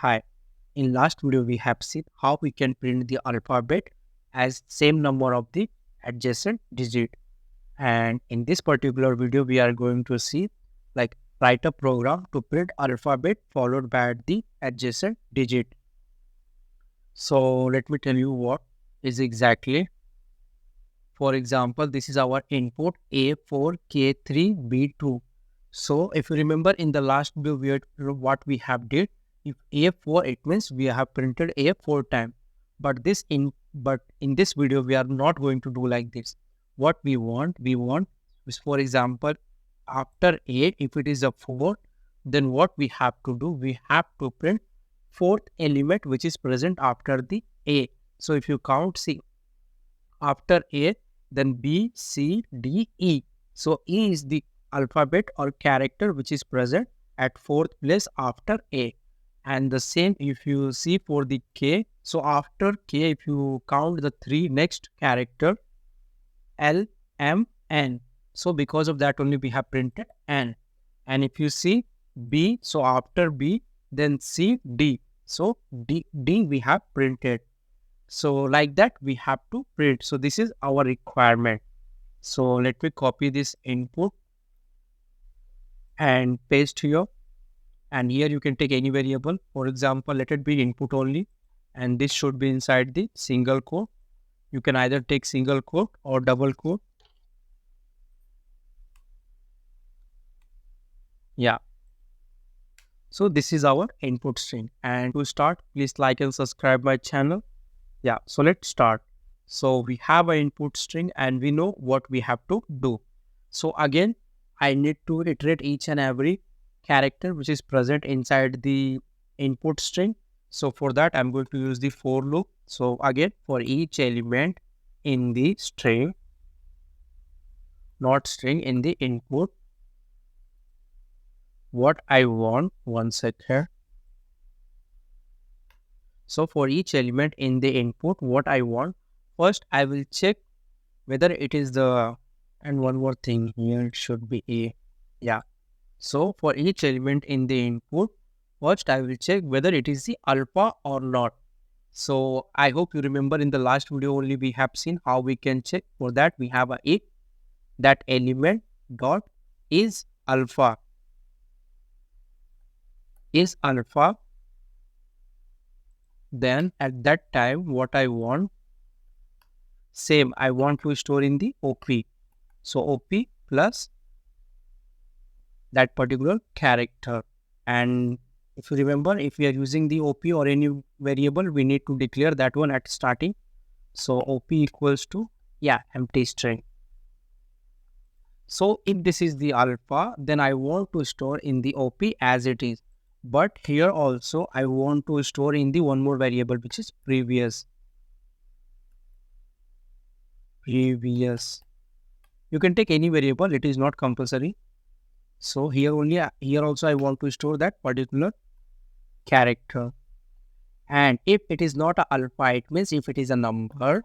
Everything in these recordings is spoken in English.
Hi, in last video we have seen how we can print the alphabet as same number of the adjacent digit. And in this particular video we are going to see write a program to print alphabet followed by the adjacent digit. So let me tell you what is exactly. For example, this is our input A4K3B2. So if you remember in the last video what we have did, if A4 it means we have printed A4 time. But in this video we are not going to do like this. What we want is, for example, after A, if it is a 4, then what we have to do, we have to print fourth element which is present after the A. So if you count, see, after A, then B, C, D, E. So E is the alphabet or character which is present at fourth place after A. And the same if you see for the K. So after K, if you count the three next character, L, M, N. So because of that only we have printed N. And if you see B, so after B, then C, D. So D we have printed. So like that we have to print. So this is our requirement. So let me copy this input and paste here. And here you can take any variable. For example, let it be input only. And this should be inside the single quote. You can either take single quote or double quote. Yeah. So this is our input string. And to start, please like and subscribe my channel. Yeah, so let's start. So we have an input string and we know what we have to do. So again, I need to iterate each and every character which is present inside the input string. So for that, I'm going to use the for loop. So again, for each element in the string, not string, in the input, what I want, one second. So for each element in the input, what I want, first I will check whether it is the, and one more thing here, it should be A. Yeah. So for each element in the input, first I will check whether it is the alpha or not. So I hope you remember in the last video only we have seen how we can check. For that we have a if that element dot is alpha. Is alpha. Then at that time what I want, same I want to store in the OP. So OP plus that particular character. And if you remember, if we are using the OP or any variable, we need to declare that one at starting. So OP equals to, yeah, empty string. So if this is the alpha, then I want to store in the OP as it is. But here also I want to store in the one more variable which is previous. Previous. You can take any variable, it is not compulsory. So here also I want to store that particular character. And if it is not a alpha, it means if it is a number,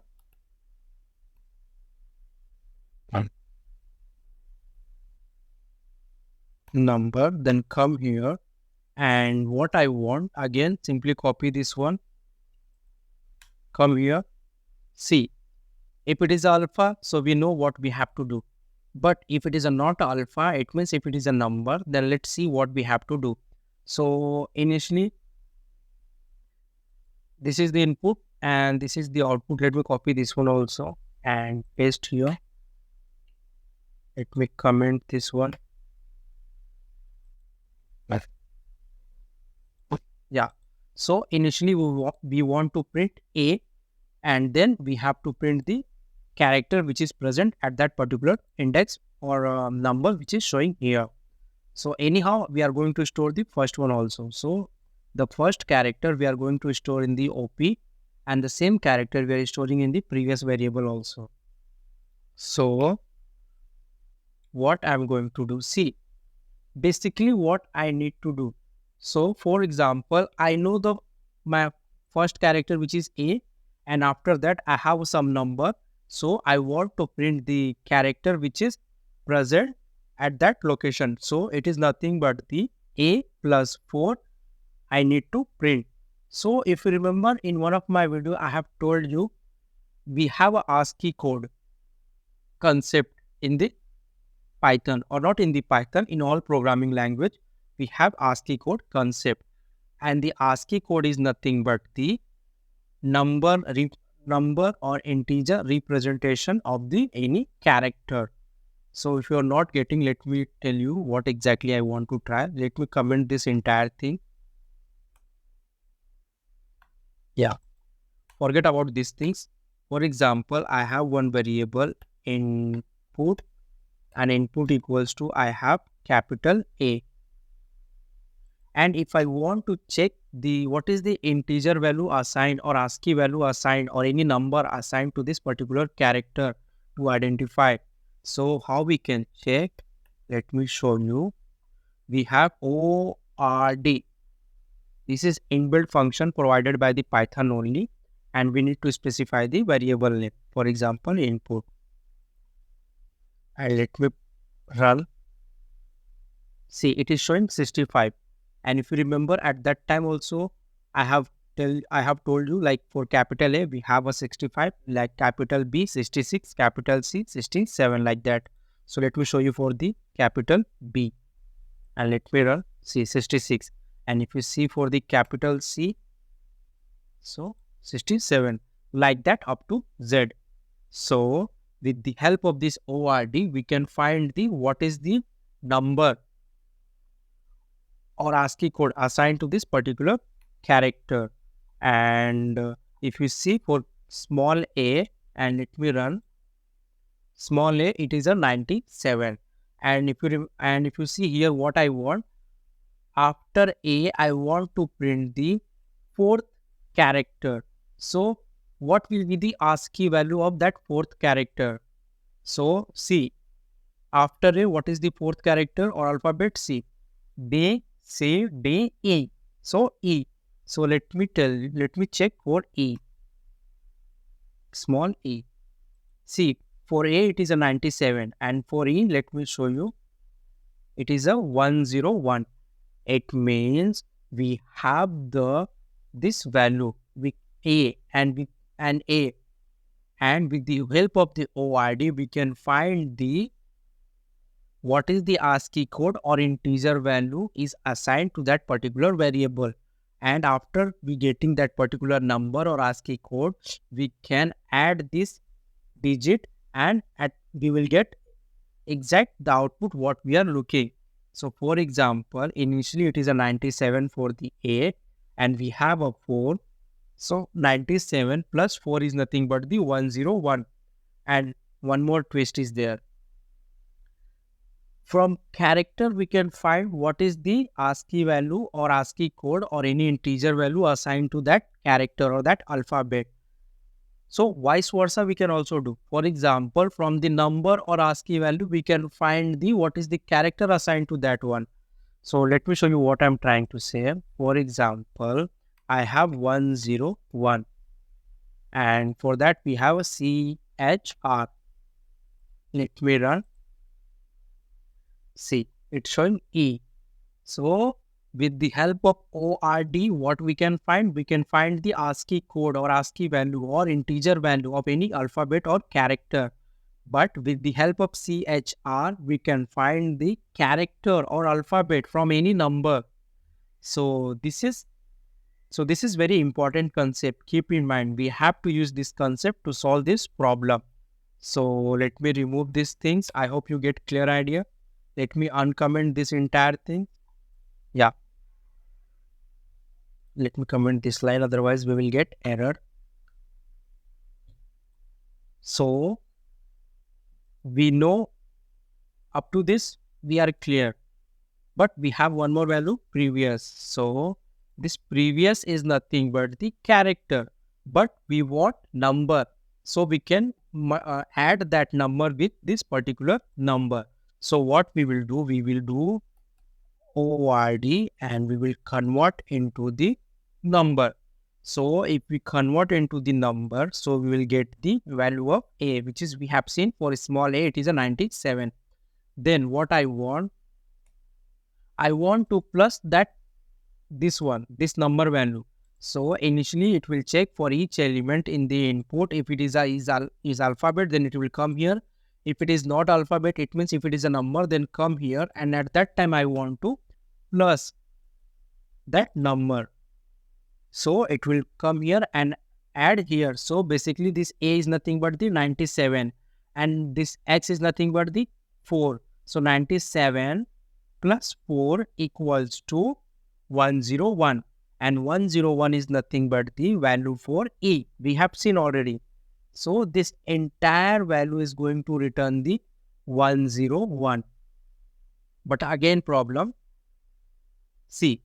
then come here. And what I want, again, simply copy this one. Come here. See, if it is alpha, so we know what we have to do. But if it is a not alpha, it means if it is a number, then let's see what we have to do. So initially, this is the input and this is the output. Let me copy this one also and paste here. Let me comment this one. Yeah. So initially we want to print A, and then we have to print the character which is present at that particular index or number which is showing here. So anyhow, we are going to store the first one also. So the first character we are going to store in the OP, and the same character we are storing in the previous variable also. So what I'm going to do, see, basically what I need to do. So for example, I know my first character which is A, and after that I have some number. So I want to print the character which is present at that location. So it is nothing but the A plus 4 I need to print. So if you remember in one of my video, I have told you we have a ASCII code concept in the Python, or not in the Python, in all programming language, we have ASCII code concept. And the ASCII code is nothing but the number number or integer representation of the any character. So if you are not getting, let me tell you what exactly I want to try. Let me comment this entire thing. Yeah, forget about these things. For example, I have one variable input, and input equals to I have capital A. And if I want to check the what is the integer value assigned or ASCII value assigned or any number assigned to this particular character to identify. So how we can check? Let me show you. We have ORD. This is inbuilt function provided by the Python only, and we need to specify the variable name. For example, input. And let me run. See, it is showing 65. And if you remember at that time also, I have told you, like for capital A, we have a 65, like capital B 66, capital C 67, like that. So let me show you for the capital B, and let me run. See, 66. And if you see for the capital C, so 67, like that up to Z. So with the help of this ORD, we can find the what is the number or ASCII code assigned to this particular character. And if you see for small a, and let me run small a, it is a 97. And if you see here what I want, after a, I want to print the fourth character. So what will be the ASCII value of that fourth character? So see, after a, what is the fourth character or alphabet? C. D, C, D, E. So E. So let me check for E. Small e. See, for A it is a 97, and for E, let me show you, it is a 101. It means we have this value with A, and with A, and with the help of the ORD, we can find the what is the ASCII code or integer value is assigned to that particular variable. And after we getting that particular number or ASCII code, we can add this digit, and we will get exact the output what we are looking. So for example, initially it is a 97 for the A, and we have a 4. So 97 plus 4 is nothing but the 101. And one more twist is there. From character, we can find what is the ASCII value or ASCII code or any integer value assigned to that character or that alphabet. So vice versa, we can also do. For example, from the number or ASCII value, we can find the what is the character assigned to that one. So let me show you what I'm trying to say. For example, I have 101, and for that we have a CHR. Let me run. See, it's showing E. So with the help of ORD, what we can find? We can find the ASCII code or ASCII value or integer value of any alphabet or character. But with the help of CHR, we can find the character or alphabet from any number. So this is very important concept. Keep in mind, we have to use this concept to solve this problem. So let me remove these things. I hope you get clear idea. Let me uncomment this entire thing. Yeah. Let me comment this line, otherwise we will get error. So we know up to this we are clear, but we have one more value, previous. So this previous is nothing but the character, but we want number. So we can add that number with this particular number. So what we will do ORD, and we will convert into the number. So if we convert into the number, so we will get the value of A, which is we have seen for small a, it is a 97. Then what I want to plus that this one, this number value. So initially it will check for each element in the input. If it is is alphabet, then it will come here. If it is not alphabet, it means if it is a number, then come here. And at that time, I want to plus that number. So it will come here and add here. So basically this A is nothing but the 97 and this X is nothing but the 4. So 97 plus 4 equals to 101, and 101 is nothing but the value for E. We have seen already. So this entire value is going to return the 101. But again problem, see,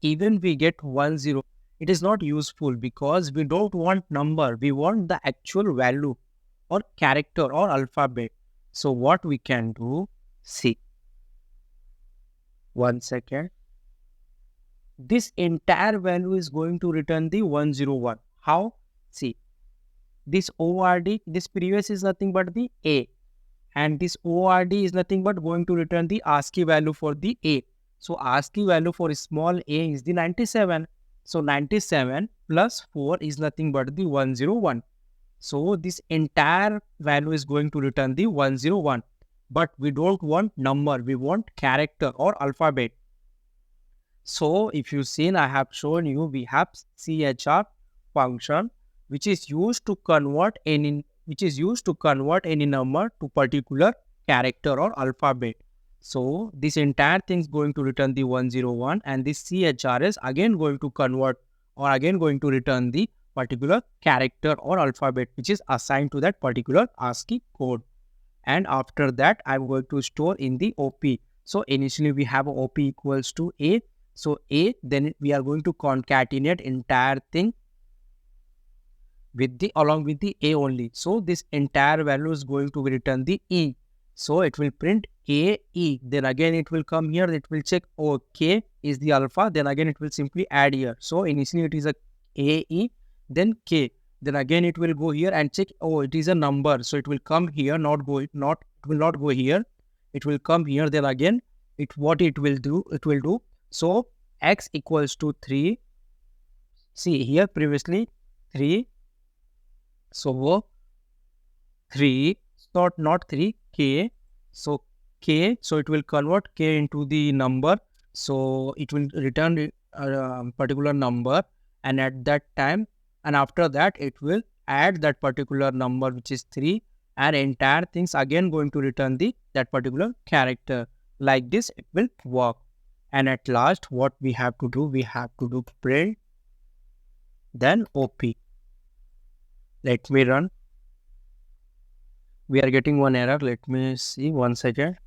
even we get 10, it is not useful because we don't want number, we want the actual value or character or alphabet. So what we can do, see, 1 second, this entire value is going to return the 101. How? See, this ORD, this previous is nothing but the A, and this ORD is nothing but going to return the ASCII value for the A. So ASCII value for small a is the 97. So 97 plus 4 is nothing but the 101. So this entire value is going to return the 101. But we don't want number, we want character or alphabet. So if you seen, I have shown you, we have CHR function which is used to convert any number to particular character or alphabet. So this entire thing is going to return the 101, and this CHR is again going to convert or again going to return the particular character or alphabet which is assigned to that particular ASCII code. And after that, I'm going to store in the OP. So initially we have OP equals to A. So A, then we are going to concatenate entire thing with the along with the A only. So this entire value is going to return the E. So it will print A, E. Then again it will come here, it will check, oh, K is the alpha. Then again it will simply add here. So initially it is a A, E, then K. Then again it will go here and check, oh, it is a number. So it will come here, it will not go here. It will come here. Then again, what it will do. So X equals to 3. See here previously 3. So 3, not 3, K. So K, so it will convert K into the number. So it will return a particular number, and at that time, and after that, it will add that particular number which is 3, and entire things again going to return that particular character. Like this, it will work. And at last, what we have to do, print, then OP. Let me run. We are getting one error. Let me see, 1 second.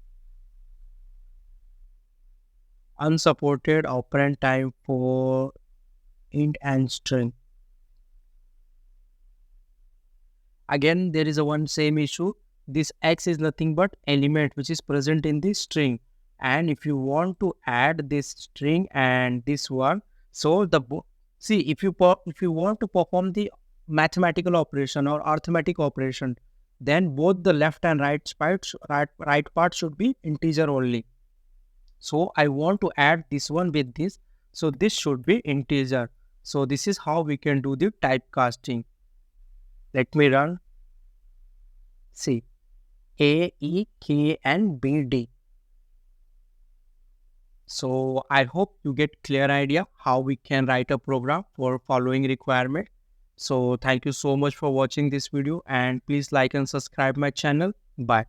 Unsupported operand type for int and string. Again, there is a one same issue. This X is nothing but element which is present in the string. And if you want to add this string and this one, so see, if you want to perform the mathematical operation or arithmetic operation, then both the left and right part should be integer only. So I want to add this one with this. So this should be integer. So this is how we can do the typecasting. Let me run. See, A, E, K and B, D. So I hope you get clear idea how we can write a program for following requirement. So thank you so much for watching this video, and please like and subscribe my channel. Bye.